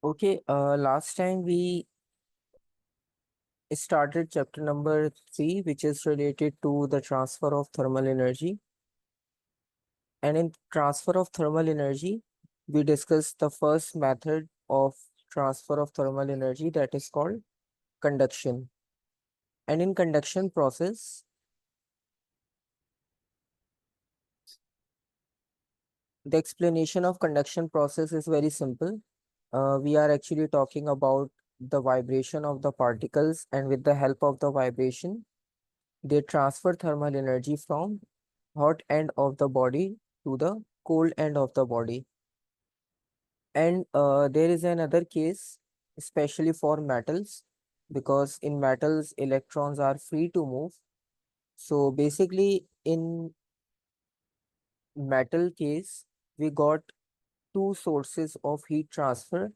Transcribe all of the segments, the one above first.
Okay, last time we started chapter number 3, which is related to the transfer of thermal energy. And in transfer of thermal energy, we discussed the first method of transfer of thermal energy, that is called conduction. And in conduction process, the explanation of conduction process is very simple. We are actually talking about the vibration of the particles, and with the help of the vibration, they transfer thermal energy from hot end of the body to the cold end of the body. And there is another case, especially for metals, because in metals, electrons are free to move. So basically, in metal case, we got two sources of heat transfer,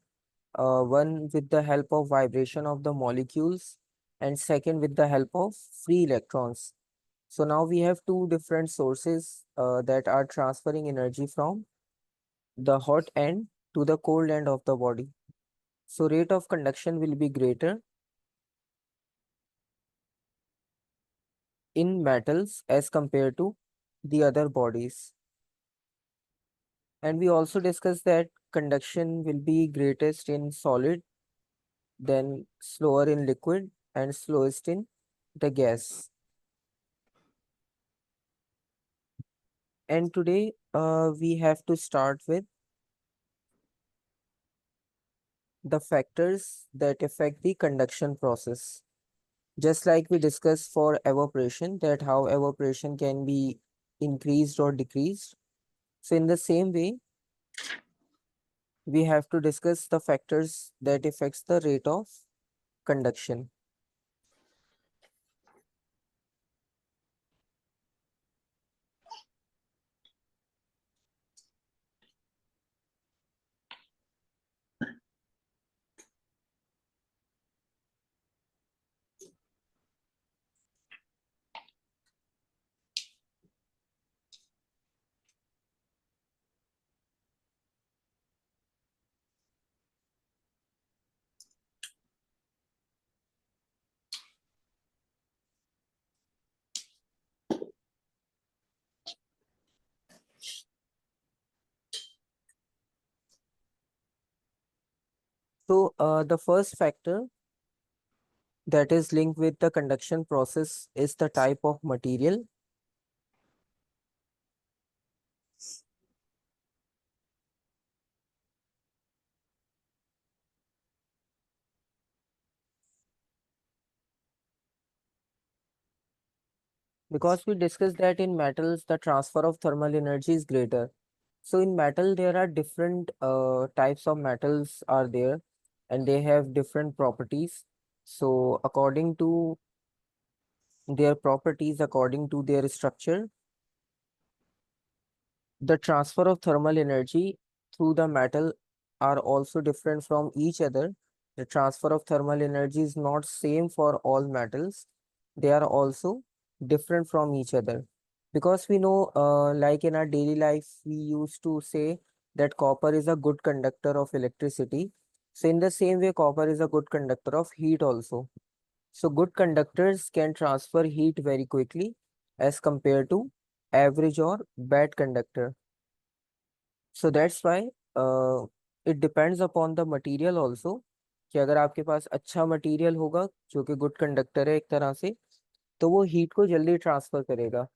one with the help of vibration of the molecules, and second with the help of free electrons. So now we have two different sources that are transferring energy from the hot end to the cold end of the body. So rate of conduction will be greater in metals as compared to the other bodies. And we also discussed that conduction will be greatest in solid, then slower in liquid, and slowest in the gas. And today we have to start with the factors that affect the conduction process. Just like we discussed for evaporation, that how evaporation can be increased or decreased. So in the same way, we have to discuss the factors that affects the rate of conduction. So the first factor that is linked with the conduction process is the type of material. Because we discussed that in metals, the transfer of thermal energy is greater. So in metal, there are different types of metals are there, and they have different properties. So according to their properties, according to their structure, the transfer of thermal energy through the metal are also different from each other. The transfer of thermal energy is not same for all metals. They are also different from each other. Because we know, like in our daily life, we used to say that copper is a good conductor of electricity. So in the same way, copper is a good conductor of heat also. So good conductors can transfer heat very quickly as compared to average or bad conductor. So that's why it depends upon the material also, कि अगर आपके पास अच्छा material होगा जो कि good conductor है एक तरह से, तो वो हीट को जल्दी ट्रांसफर करेगा.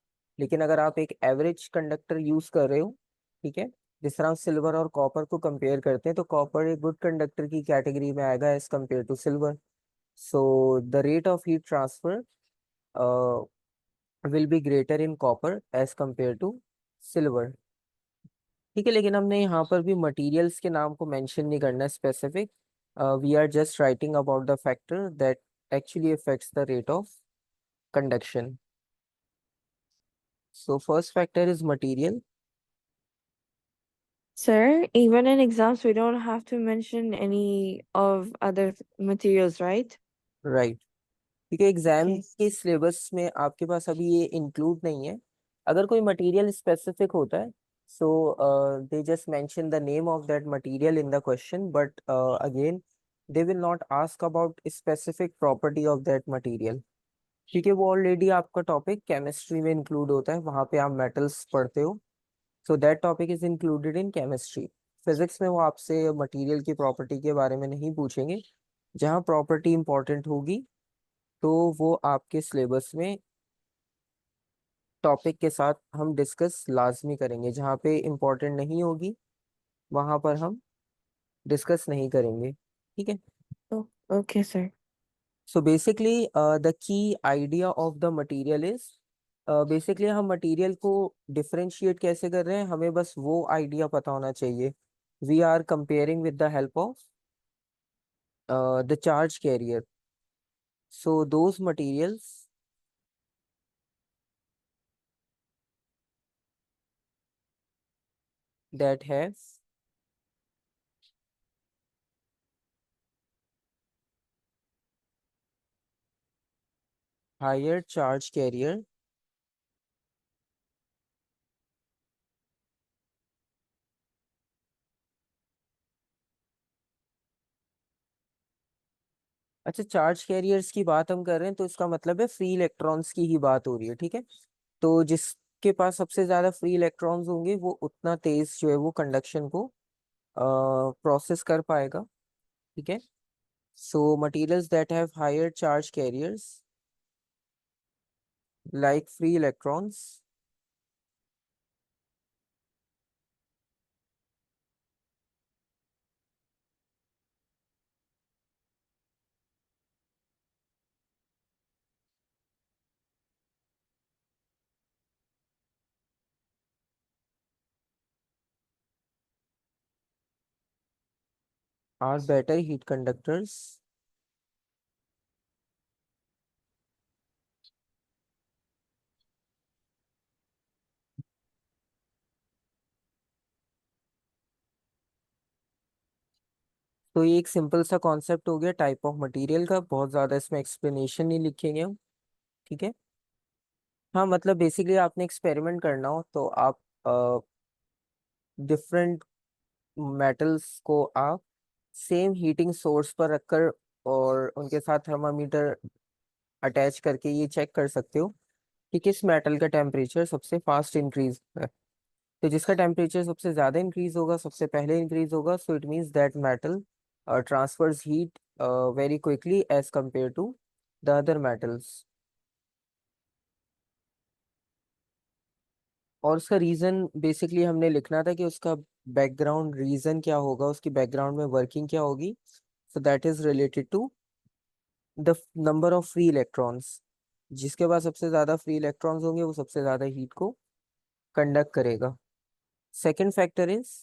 लेकिन अगर आप एक एवरेज कंडक्टर यूज कर रहे हो, ठीक है, जिस तरह हम सिल्वर और कॉपर को कंपेयर करते हैं, तो कॉपर एक गुड कंडक्टर की कैटेगरी में आएगा as compare to silver. So the rate of heat transfer will be greater in copper as compare to silver. ठीक है, लेकिन हमने यहाँ पर भी मटेरियल्स के नाम को मेंशन नहीं करना specific. We are just writing about the factor that actually affects the rate of conduction. So first factor is material. Sir, even in exams, we don't have to mention any of other materials, right? Right. ठीक है, exam Okay. के syllabus में आपके पास अभी ये include नहीं है. अगर कोई मटेरियल स्पेसिफिक होता है So they just mention the name of that material in the question, but again, they will not ask about a specific property of that material. क्योंकि वो ऑलरेडी आपका टॉपिक केमिस्ट्री में इंक्लूड होता है, वहां पे आप मेटल्स पढ़ते हो. So that topic is included in chemistry. Physics में वो आपसे मटेरियल की प्रॉपर्टी के बारे में नहीं पूछेंगे. जहाँ प्रॉपर्टी इंपॉर्टेंट होगी तो वो आपके सिलेबस में टॉपिक के साथ हम डिस्कस लाजमी करेंगे. जहाँ पे इंपॉर्टेंट नहीं होगी वहां पर हम डिस्कस नहीं करेंगे. ठीक है. Oh, okay, sir. So basically the key idea of the material is, basically हम मटेरियल को डिफरेंशिएट कैसे कर रहे हैं, हमें बस वो आइडिया पता होना चाहिए. We are comparing with the help of the charge carrier. So those materials that have higher charge carrier. अच्छा, चार्ज कैरियर्स की बात हम कर रहे हैं तो इसका मतलब है फ्री इलेक्ट्रॉन्स की ही बात हो रही है. ठीक है. तो जिसके पास सबसे ज्यादा फ्री इलेक्ट्रॉन्स होंगे वो उतना तेज जो है वो कंडक्शन को प्रोसेस कर पाएगा. ठीक है. So materials that have higher charge carriers like free electrons are better heat conductors. तो ये एक सिंपल सा कॉन्सेप्ट हो गया टाइप ऑफ मटेरियल का, बहुत ज्यादा इसमें एक्सप्लेनेशन नहीं लिखेंगे हम. ठीक है. हाँ, मतलब बेसिकली आपने एक्सपेरिमेंट करना हो तो आप डिफरेंट मेटल्स को आप सेम हीटिंग सोर्स पर रखकर और उनके साथ थर्मामीटर अटैच करके ये चेक कर सकते हो कि किस मेटल का टेम्परेचर सबसे फास्ट इंक्रीज है. तो जिसका टेम्परेचर सबसे ज्यादा इंक्रीज होगा, सबसे पहले इंक्रीज होगा, so it means that metal transfers heat very quickly as compare to the other metals. और उसका रीजन बेसिकली हमने लिखना था कि उसका बैकग्राउंड रीजन क्या होगा, उसकी बैकग्राउंड में वर्किंग क्या होगी. So that is related to the number of free electrons. जिसके पास सबसे ज्यादा फ्री इलेक्ट्रॉन्स होंगे वो सबसे ज्यादा हीट को कंडक्ट करेगा. सेकेंड फैक्टर इज,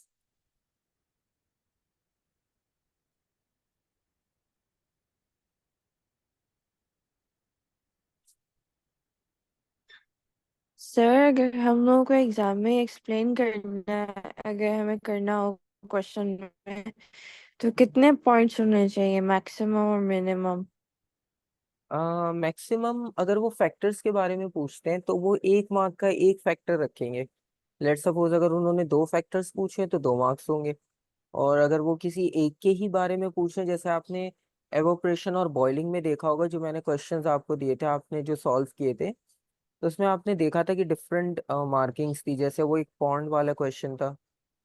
सर, अगर हम लोगों को एग्जाम में एक्सप्लेन करना है, अगर हमें करना हो क्वेश्चन में, तो कितने पॉइंट्स होने चाहिए, मैक्सिमम और मिनिमम? मैक्सिमम अगर वो फैक्टर्स के बारे में पूछते हैं तो वो 1 मार्क का एक फैक्टर रखेंगे. लेट सपोज अगर उन्होंने 2 फैक्टर्स पूछे तो 2 मार्क्स होंगे. और अगर वो किसी एक के ही बारे में पूछे, जैसे आपने एवोप्रेशन और बॉइलिंग में देखा होगा, जो मैंने क्वेश्चंस आपको दिए थे आपने जो सॉल्व किए थे, तो उसमें आपने देखा था कि डिफरेंट मार्किंग्स थी. जैसे वो एक पॉन्ड वाला क्वेश्चन था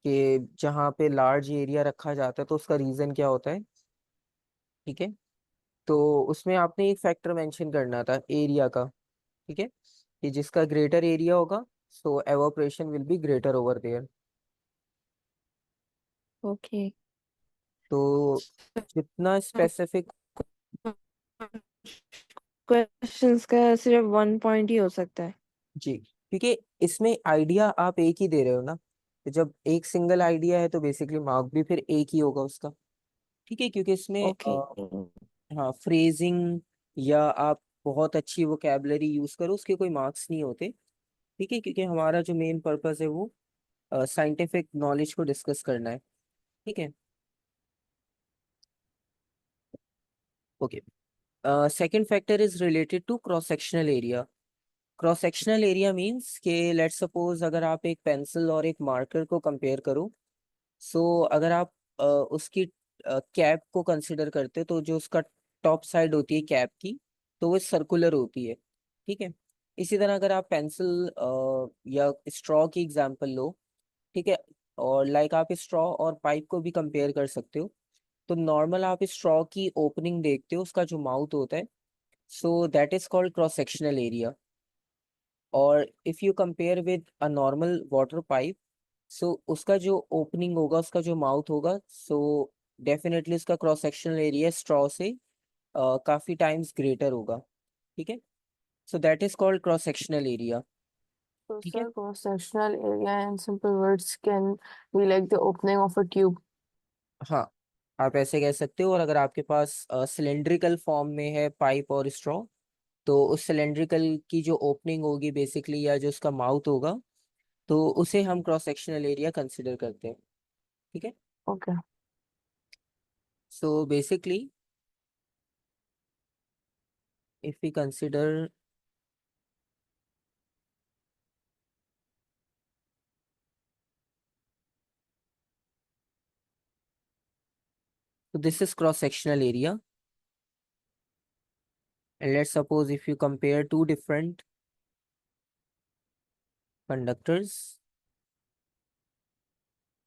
कि जहाँ पे लार्ज एरिया रखा जाता है तो उसका रीजन क्या होता है. ठीक है. तो उसमें आपने एक फैक्टर मेंशन करना था एरिया का. ठीक है. कि जिसका ग्रेटर एरिया होगा so evaporation will be greater over there. Okay. तो जितना स्पेसिफिक. क्वेश्चंस का सिर्फ 1 पॉइंट ही हो सकता है? जी, क्योंकि इसमें आइडिया आप एक ही दे रहे हो ना. तो जब एक सिंगल आइडिया है तो बेसिकली मार्क भी फिर एक ही होगा उसका. ठीक है. क्योंकि इसमें ओके. हाँ, फ्रेजिंग या आप बहुत अच्छी वोकैबलरी यूज करो उसके कोई मार्क्स नहीं होते. ठीक है. क्योंकि हमारा जो मेन पर्पस है वो साइंटिफिक नॉलेज को डिस्कस करना है. ठीक है. Okay. Second factor is related to cross sectional area. Cross sectional area means कि लेट्स सपोज अगर आप एक पेंसिल और एक मार्कर को कंपेयर करो, सो अगर आप उसकी कैप को कंसिडर करते तो जो उसका टॉप साइड होती है कैप की, तो वो सर्कुलर होती है। ठीक है। इसी तरह अगर आप पेंसिल या स्ट्रॉ की एग्जांपल लो, ठीक है, और लाइक आप स्ट्रॉ और पाइप को भी कंपेयर कर सकते हो। तो नॉर्मल आप स्ट्रॉ की ओपनिंग देखते हो, उसका जो माउथ होता है, so that is called cross sectional area. और if you compare with a normal water pipe, so उसका जो ओपनिंग होगा, उसका जो माउथ होगा, सो डेफिनेटली उसका क्रॉस सेक्शनल एरिया स्ट्रॉ से काफी टाइम्स ग्रेटर होगा। ठीक है। So that is called cross sectional area. So, ठीक है। sir, cross-sectional area in simple words can be like the opening of a tube. हाँ, आप ऐसे कह सकते हो। और अगर आपके पास सिलेंड्रिकल फॉर्म में है पाइप और स्ट्रॉ, तो उस सिलेंड्रिकल की जो ओपनिंग होगी बेसिकली, या जो उसका माउथ होगा, तो उसे हम क्रॉस सेक्शनल एरिया कंसिडर करते हैं। ठीक है। Okay. So basically if we consider, so this is cross sectional area, and let's suppose if you compare two different conductors,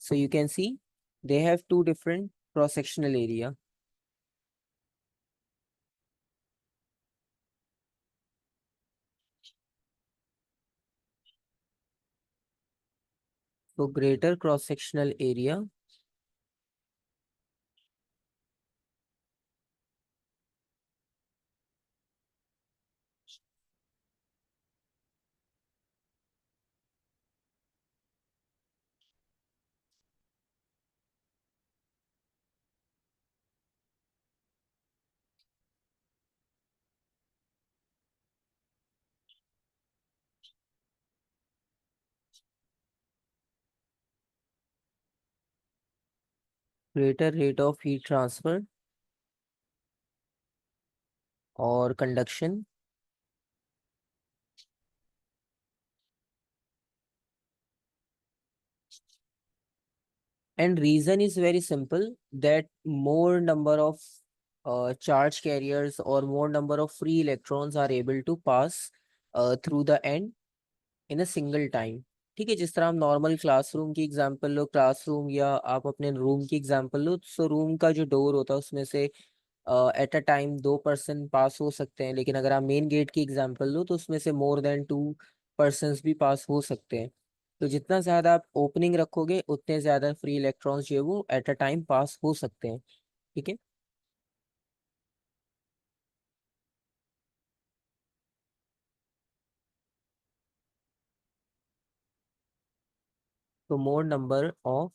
so you can see they have two different cross sectional area. So greater cross sectional area, greater rate of heat transfer or conduction. And reason is very simple, that more number of charge carriers or more number of free electrons are able to pass through the end in a single time. ठीक है। जिस तरह हम normal classroom की example लो, classroom या आप अपने room की एग्जांपल लो, सो रूम का जो डोर होता है उसमें से एट अ टाइम 2 पर्सन पास हो सकते हैं। लेकिन अगर आप मेन गेट की एग्जांपल लो, तो उसमें से मोर देन 2 पर्सन्स भी पास हो सकते हैं। तो जितना ज्यादा आप ओपनिंग रखोगे, उतने ज्यादा फ्री इलेक्ट्रॉन्स जो है वो एट अ टाइम पास हो सकते हैं। ठीक है। तो more number of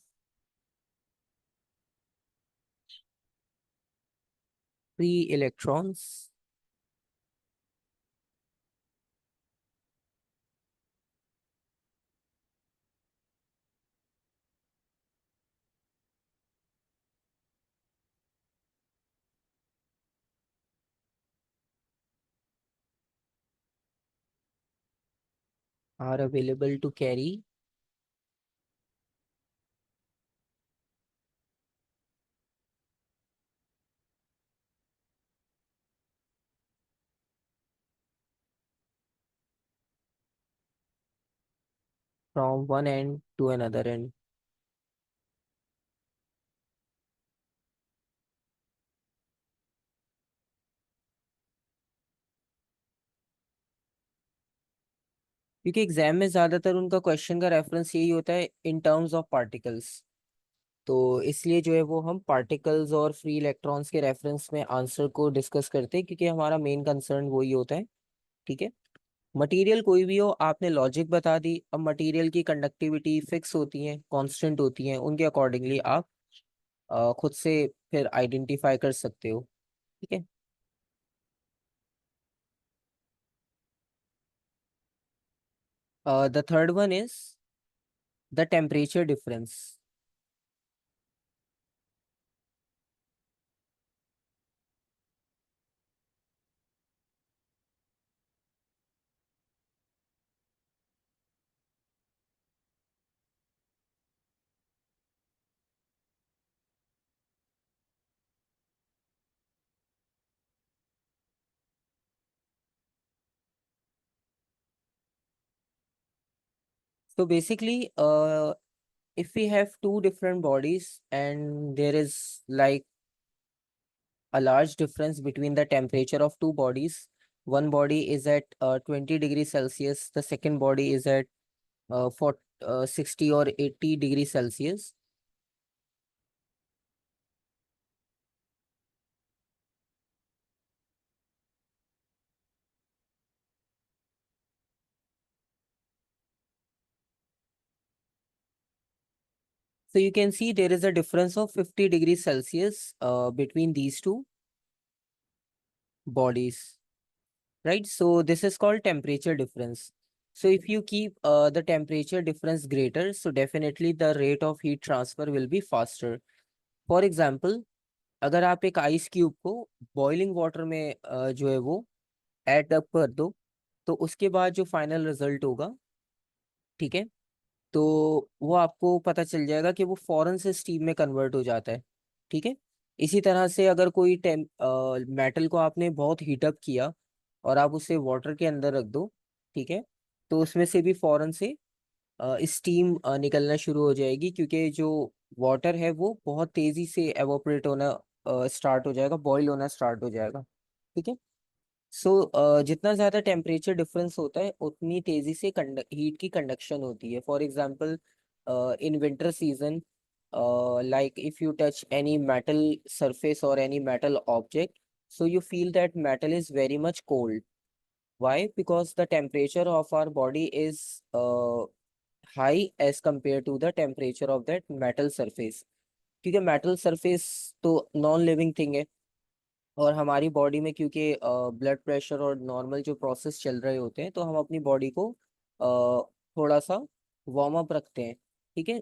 free electrons are available to carry from one end to another end. क्योंकि एग्जाम में ज्यादातर उनका क्वेश्चन का रेफरेंस यही होता है इन टर्म्स ऑफ पार्टिकल्स, तो इसलिए जो है वो हम पार्टिकल्स और फ्री इलेक्ट्रॉन्स के रेफरेंस में आंसर को डिस्कस करते हैं, क्योंकि हमारा मेन कंसर्न वही होता है। ठीक है। मटेरियल कोई भी हो, आपने लॉजिक बता दी। अब मटेरियल की कंडक्टिविटी फिक्स होती है, कांस्टेंट होती है, उनके अकॉर्डिंगली आप खुद से फिर आइडेंटिफाई कर सकते हो। ठीक है। The third one is the temperature difference. So basically, if we have two different bodies and there is like a large difference between the temperature of two bodies, one body is at 20 degrees Celsius, the second body is at for 60 or 80 degrees Celsius. So you can see there is a difference of 50 degrees Celsius between these two bodies, right? So this is called temperature difference. So if you keep the temperature difference greater, so definitely the rate of heat transfer will be faster. For example, अगर आप एक ice cube को boiling water में जो है वो add up कर दो, तो उसके बाद जो फाइनल रिजल्ट होगा, ठीक है, तो वो आपको पता चल जाएगा कि वो फौरन से स्टीम में कन्वर्ट हो जाता है। ठीक है। इसी तरह से अगर कोई मेटल को आपने बहुत हीटअप किया और आप उसे वाटर के अंदर रख दो, ठीक है, तो उसमें से भी फौरन से स्टीम निकलना शुरू हो जाएगी, क्योंकि जो वाटर है वो बहुत तेजी से एवोपरेट होना स्टार्ट हो जाएगा, बॉईल होना स्टार्ट हो जाएगा। ठीक है। सो जितना ज़्यादा टेम्परेचर डिफरेंस होता है उतनी तेज़ी से हीट की कंडक्शन होती है। For example, in winter season, like if you touch any metal surface or any metal object, so you feel that metal is very much cold. Why? Because the temperature of our body is high as compared to the temperature of that metal surface. क्योंकि metal surface तो non living thing है, और हमारी body में क्योंकि blood pressure और normal जो process चल रहे होते हैं, तो हम अपनी बॉडी को थोड़ा सा वार्म अप रखते हैं। ठीक है,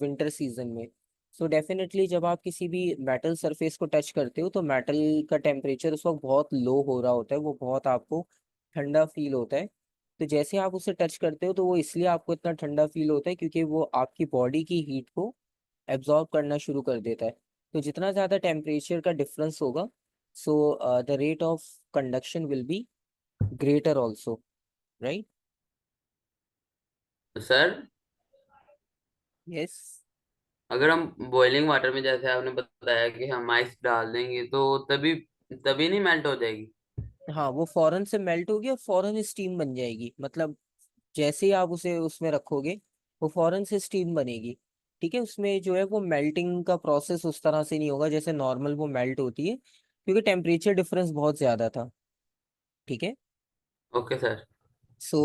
विंटर सीजन में। सो डेफिनेटली जब आप किसी भी मेटल सरफेस को टच करते हो, तो मेटल का टेम्परेचर उस वक्त बहुत लो हो रहा होता है, वो बहुत आपको ठंडा फील होता है। तो जैसे आप उसे टच करते हो, तो वो इसलिए आपको इतना ठंडा फील होता है क्योंकि वो आपकी बॉडी की हीट को एब्जॉर्ब करना शुरू कर देता है। तो जितना ज़्यादा टेम्परेचर का डिफरेंस होगा, so the rate of conduction will be greater also, right? Sir, Yes. अगर हम बॉइलिंग वाटर में जैसे आपने बताया कि हम आइस डाल देंगे तो तभी तभी नहीं मेल्ट हो जाएगी? हाँ, वो फौरन से मेल्ट होगी और फौरन स्टीम बन जाएगी। मतलब जैसे ही आप उसे उसमें रखोगे, वो फौरन से स्टीम बनेगी। ठीक है, उसमें जो है वो मेल्टिंग का प्रोसेस उस तरह से नहीं होगा जैसे नॉर्मल वो मेल्ट होती है, क्योंकि टेम्परेचर डिफरेंस बहुत ज्यादा था। ठीक है। Okay sir. सो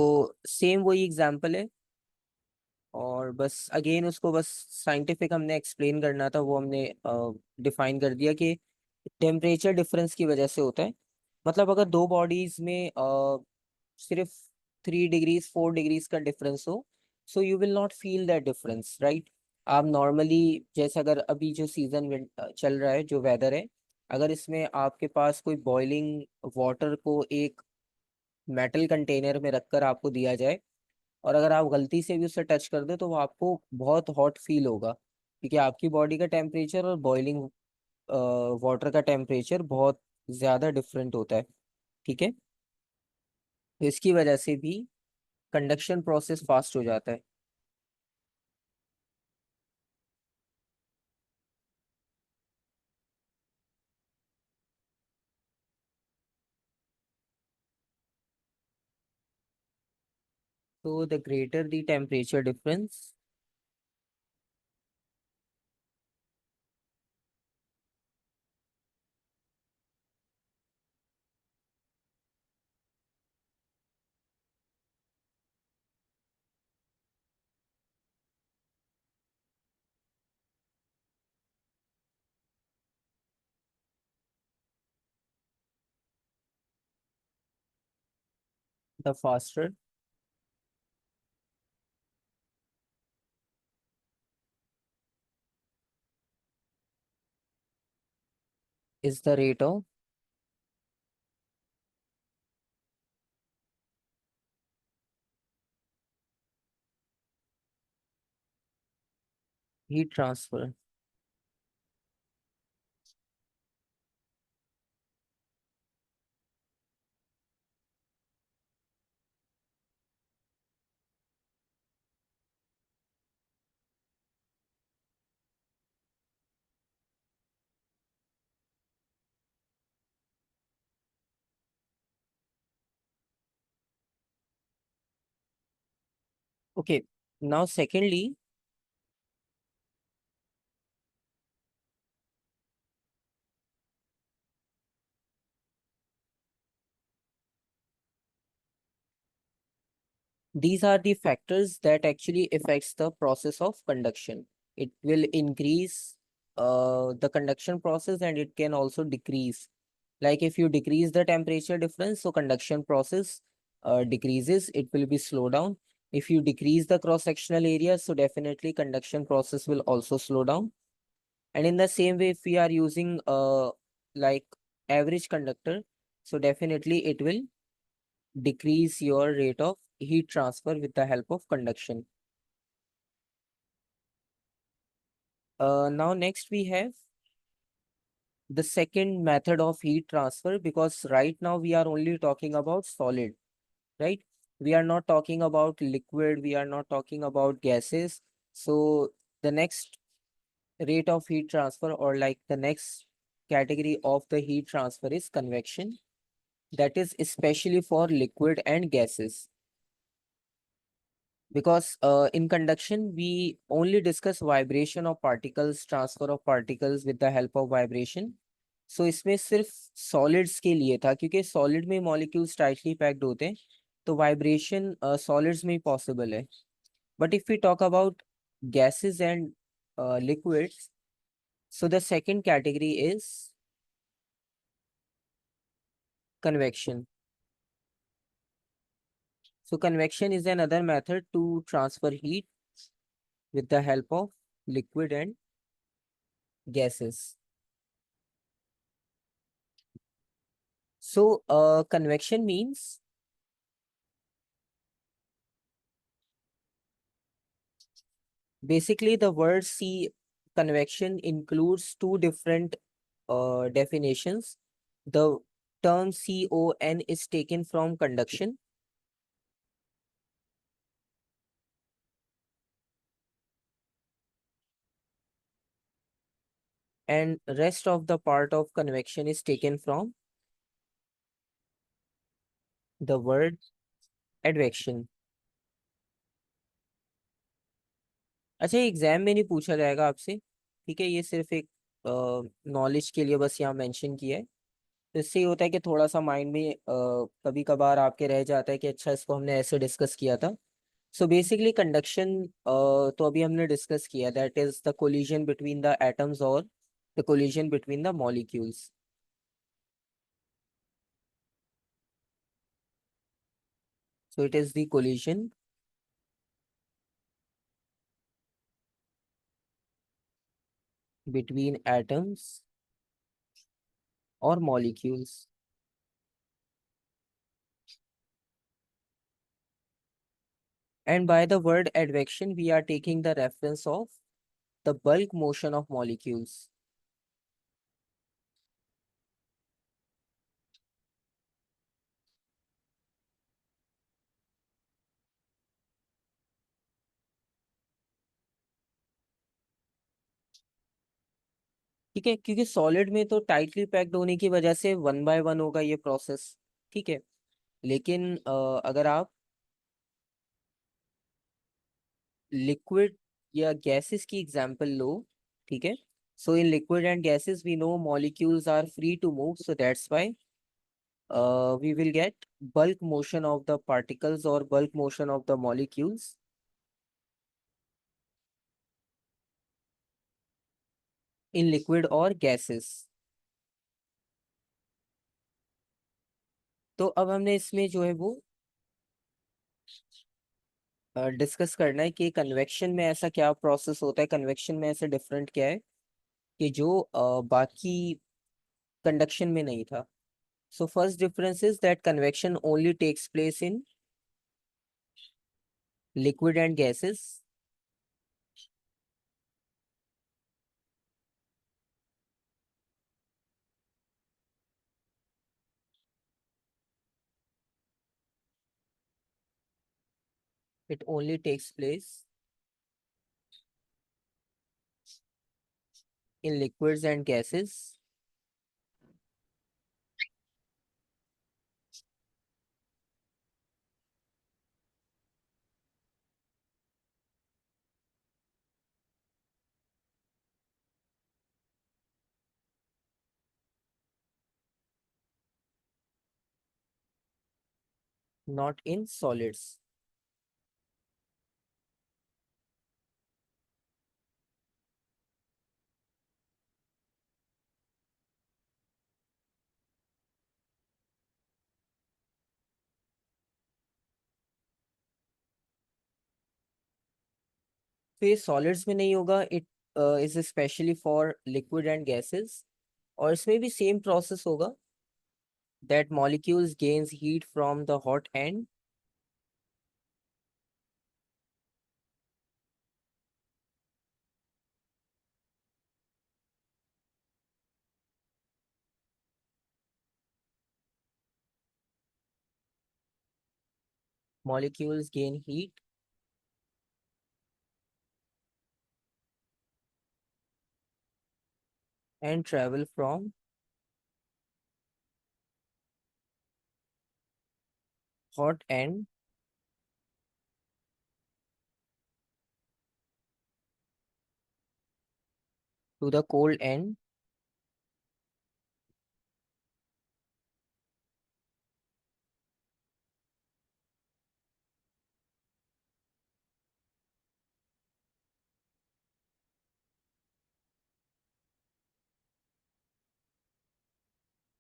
सेम वही एग्जांपल है, और बस अगेन उसको बस साइंटिफिक हमने एक्सप्लेन करना था, वो हमने डिफाइन कर दिया कि टेम्परेचर डिफरेंस की वजह से होता है। मतलब अगर दो बॉडीज में सिर्फ 3 डिग्रीज 4 डिग्रीज का डिफरेंस हो, so you will not feel that difference, right? आप नॉर्मली, जैसे अगर अभी जो सीजन चल रहा है, जो वेदर है, अगर इसमें आपके पास कोई बॉइलिंग वाटर को एक मेटल कंटेनर में रखकर आपको दिया जाए, और अगर आप गलती से भी उससे टच कर दो, तो वो आपको बहुत हॉट फील होगा, क्योंकि आपकी बॉडी का टेम्परेचर और बॉइलिंग वाटर का टेम्परेचर बहुत ज़्यादा डिफरेंट होता है। ठीक है, तो इसकी वजह से भी कंडक्शन प्रोसेस फास्ट हो जाता है। तो the greater the temperature difference, the faster is the rate of heat transfer. Okay, now secondly, these are the factors that actually affects the process of conduction. It will increase the conduction process and it can also decrease. Like if you decrease the temperature difference, so conduction process decreases, it will be slow down. If you decrease the cross-sectional area, so definitely conduction process will also slow down. And in the same way, if we are using like average conductor, so definitely it will decrease your rate of heat transfer with the help of conduction. Now next we have the second method of heat transfer, because right now we are only talking about solid, right? We are not talking about liquid, we are not talking about gases. So the next rate of heat transfer, or like the next category of the heat transfer, is convection. That is especially for liquid and gases. Because in conduction, we only discuss vibration of particles, transfer of particles with the help of vibration. So इसमें सिर्फ solids के लिए था, क्योंकि solid में molecules tightly packed होते हैं, तो vibration solids में possible है. But if we talk about gases and liquids, so the second category is convection. So convection is another method to transfer heat with the help of liquid and gases. So convection means basically the word C, convection, includes two different definitions. The term CON is taken from conduction, and rest of the part of convection is taken from the word advection. अच्छा, exam में नहीं पूछा जाएगा आपसे, ठीक है, ये सिर्फ एक नॉलेज के लिए बस यहाँ मेंशन किया है. तो इससे ये होता है कि थोड़ा सा माइंड में कभी कभार आपके रह जाता है कि अच्छा इसको हमने ऐसे डिस्कस किया था. सो बेसिकली कंडक्शन तो अभी हमने डिस्कस किया, that is the collision between the atoms और the collision between the molecules. So it is the collision between atoms or molecules. And by the word advection, we are taking the reference of the bulk motion of molecules. ठीक है, क्योंकि solid में तो tightly packed होने की वजह से one by one होगा ये प्रोसेस. ठीक है, लेकिन अगर आप लिक्विड या गैसेस की एग्जांपल लो, ठीक है, so in liquid and gases we know molecules are free to move, so that's why we will get bulk motion of the particles or bulk motion of the molecules in liquid or gases. तो अब हमने इसमें जो है वो discuss करना है कि कन्वेक्शन में ऐसा क्या प्रोसेस होता है, कन्वेक्शन में ऐसा डिफरेंट क्या है कि जो बाकी कंडक्शन में नहीं था. So first difference is that convection only takes place in liquid and gases. It only takes place in liquids and gases. not in solids. तो ये सॉलिड्स में नहीं होगा, it is specially for liquid and gases, और इसमें भी same process होगा, that molecules gains heat from the hot end molecules gain heat and travel from hot end to the cold end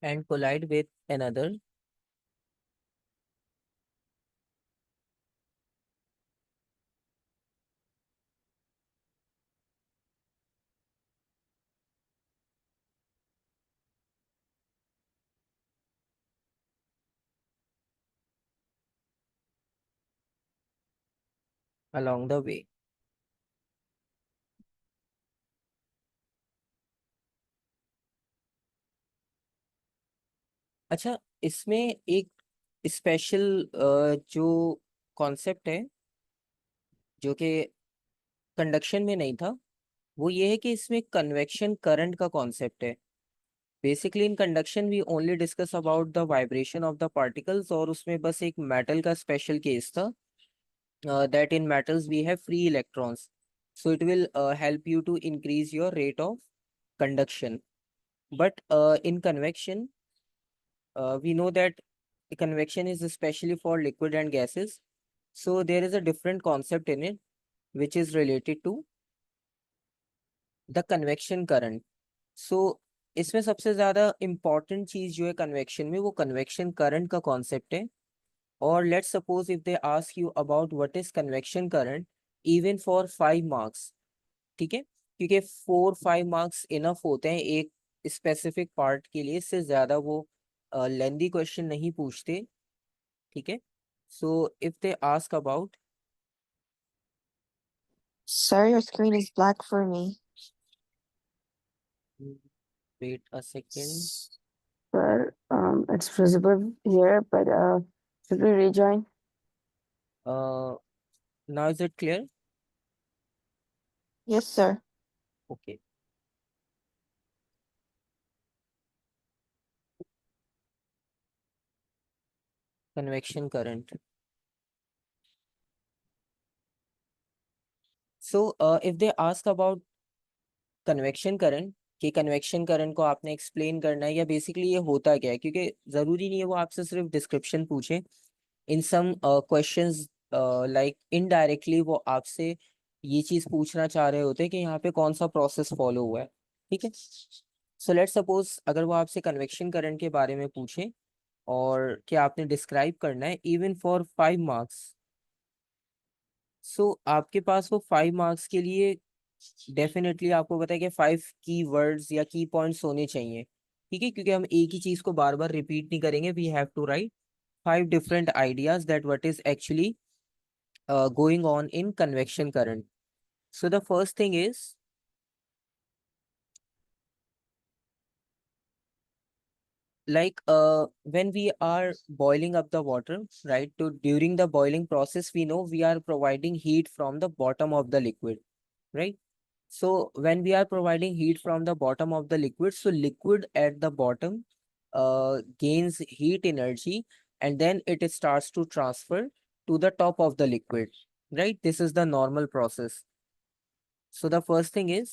and collide with another along the way. अच्छा, इसमें एक special जो concept है जो कि conduction में नहीं था, वो ये है कि इसमें कन्वेक्शन करंट का कॉन्सेप्ट है। Basically in conduction we only discuss about the vibration of the particles, और उसमें बस एक मेटल का स्पेशल केस था, that in metals we have free electrons, so it will help you to increase your rate of conduction. But in convection, we know that convection is especially for liquid and gases, so there is a different concept in it which is related to the convection current. So इसमें सबसे ज्यादा important चीज जो है convection में, वो convection current का concept है। और let's suppose if they ask you about what is convection current even for 5 marks, ठीक है, क्योंकि 4-5 मार्क्स इनफ होते हैं एक स्पेसिफिक पार्ट के लिए, इससे ज्यादा वो लेंदी क्वेश्चन नहीं पूछते, ठीक है। So if they ask about, Sir, your screen is black for me. Wait a second, Sir, it's visible here, but should we rejoin? Now is it clear? Yes, sir. Okay, convection current. So if they ask about convection current, कि convection current को आपने explain करना है या basically ये होता क्या है, क्योंकि जरूरी नहीं है वो आपसे सिर्फ डिस्क्रिप्शन पूछे। इन सम क्वेश्चंस लाइक इनडायरेक्टली वो आपसे ये चीज पूछना चाह रहे होते हैं कि यहाँ पे कौन सा प्रोसेस फॉलो हुआ है, ठीक है। सो लेट्स सपोज अगर वो आपसे कन्वेक्शन करंट के बारे में पूछे और कि आपने डिस्क्राइब करना है इवन फॉर 5 मार्क्स, सो आपके पास वो 5 मार्क्स के लिए डेफिनेटली आपको पता है कि 5 की वर्ड्स या की पॉइंट्स होने चाहिए, ठीक है, क्योंकि हम एक ही चीज को बार बार रिपीट नहीं करेंगे। We have to write 5 different ideas that what is actually going on in convection current. So the first thing is, like when we are boiling up the water, right, to during the boiling process we know we are providing heat from the bottom of the liquid, right? So when we are providing heat from the bottom of the liquid, so liquid at the bottom gains heat energy, and then it starts to transfer to the top of the liquid, right? This is the normal process. So the first thing is,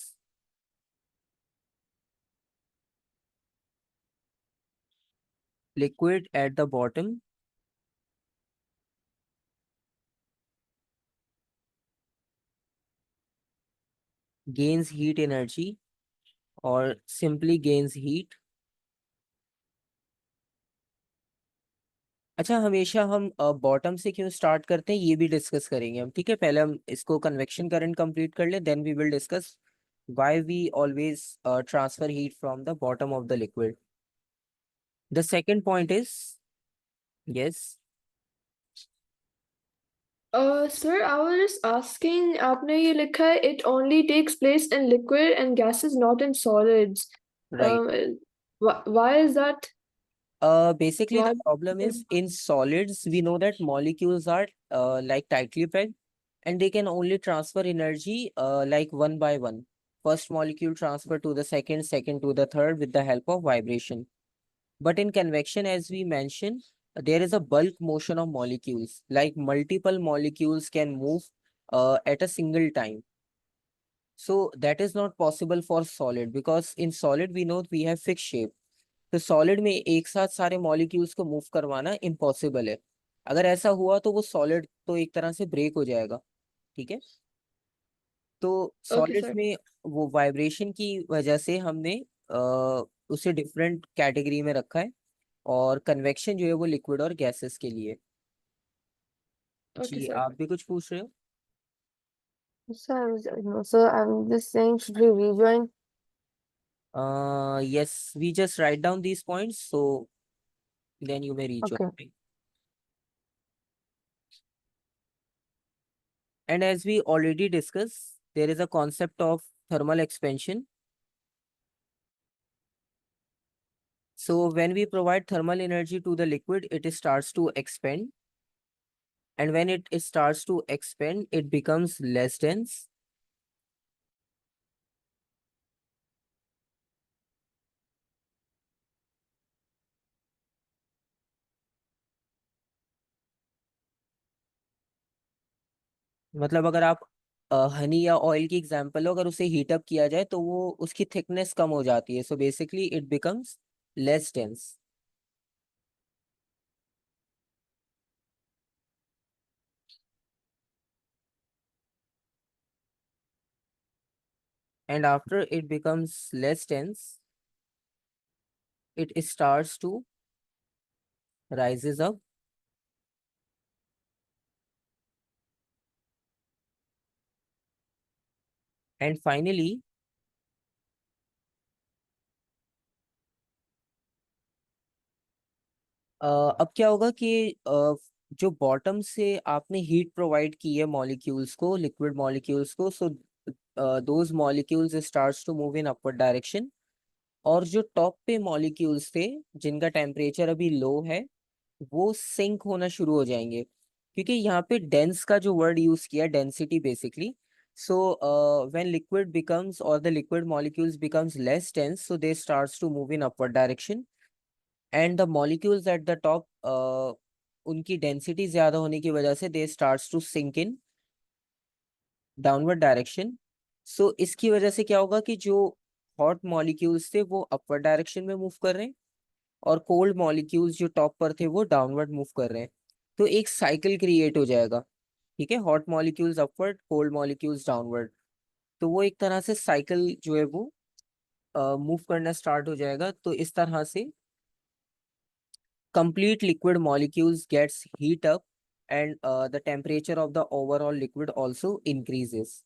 liquid at the bottom gains heat energy or simply gains heat. अच्छा, हमेशा हम bottom से क्यों start करते हैं ये भी discuss करेंगे हम, ठीक है। पहले हम इसको कन्वेक्शन करंट कंप्लीट कर ले, then we will discuss why we always transfer heat from the bottom of the liquid. The second point is, yes. Sir, I was just asking, आपने ये लिखा है it only takes place in liquid and gases, not in solids. Right. Why is that? Basically Why? the problem is in solids we know that molecules are like tightly packed and they can only transfer energy like one by one. First molecule transfer to the second, second to the third with the help of vibration. But in convection, as we mentioned, there is a bulk motion of molecules, like multiple molecules can move at a single time. So that is not possible for solid because in solid we know we have fixed shape. तो solid में एक साथ सारे molecules को move करवाना impossible है। अगर ऐसा हुआ तो वो सॉलिड तो एक तरह से ब्रेक हो जाएगा, ठीक है। तो Okay, सॉलिड्स sir. में वो वाइब्रेशन की वजह से हमने उसे डिफरेंट कैटेगरी में रखा है, और कन्वेक्शन जो है वो लिक्विड और गैसेस के लिए। Okay, जी, sir. आप भी कुछ पूछ रहे हो? No, sir, I'm just saying, should we rejoin? Yes, we just write down these points, so then you may rejoin. Okay. And as we already discussed, there is a concept of thermal expansion. So when we provide thermal energy to the liquid, it starts to expand. And when it starts to expand, it becomes less dense. मतलब अगर आप हनी या oil की example लो, अगर उसे heat up किया जाए तो वो उसकी थिकनेस कम हो जाती है, so basically it becomes less dense. And after it becomes less dense, it starts to rises up, and finally अब क्या होगा कि जो बॉटम से आपने हीट प्रोवाइड की है मॉलिक्यूल्स को, लिक्विड मॉलिक्यूल्स को, so those molecules starts to move in upward direction. और जो टॉप पे मॉलिक्यूल्स थे जिनका टेम्परेचर अभी लो है, वो सिंक होना शुरू हो जाएंगे, क्योंकि यहाँ पे डेंस का जो वर्ड यूज किया, density basically. So when liquid becomes और the liquid molecules becomes less dense, so they starts to move in upward direction, and the molecules at the top, उनकी डेंसिटी ज्यादा होने की वजह से they starts to sink in downward direction. So इसकी वजह से क्या होगा कि जो हॉट मॉलिक्यूल्स थे वो अपवर्ड डायरेक्शन में मूव कर रहे हैं, और कोल्ड मॉलिक्यूल्स जो टॉप पर थे वो डाउनवर्ड मूव कर रहे हैं। तो एक साइकिल क्रिएट हो जाएगा, ठीक है। Hot molecules upward, cold molecules downward, तो वो एक तरह से साइकिल जो है वो मूव करना स्टार्ट हो जाएगा। तो इस तरह से complete liquid molecules gets heat up, and the temperature of the overall liquid also increases.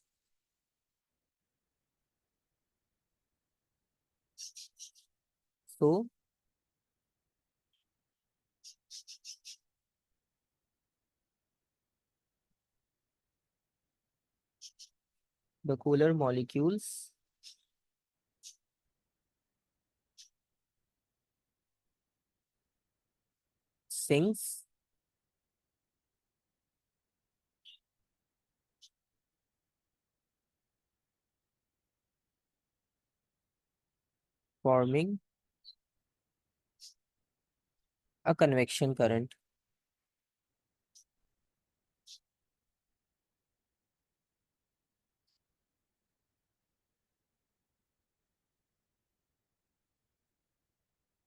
So the cooler molecules sinks, forming a convection current.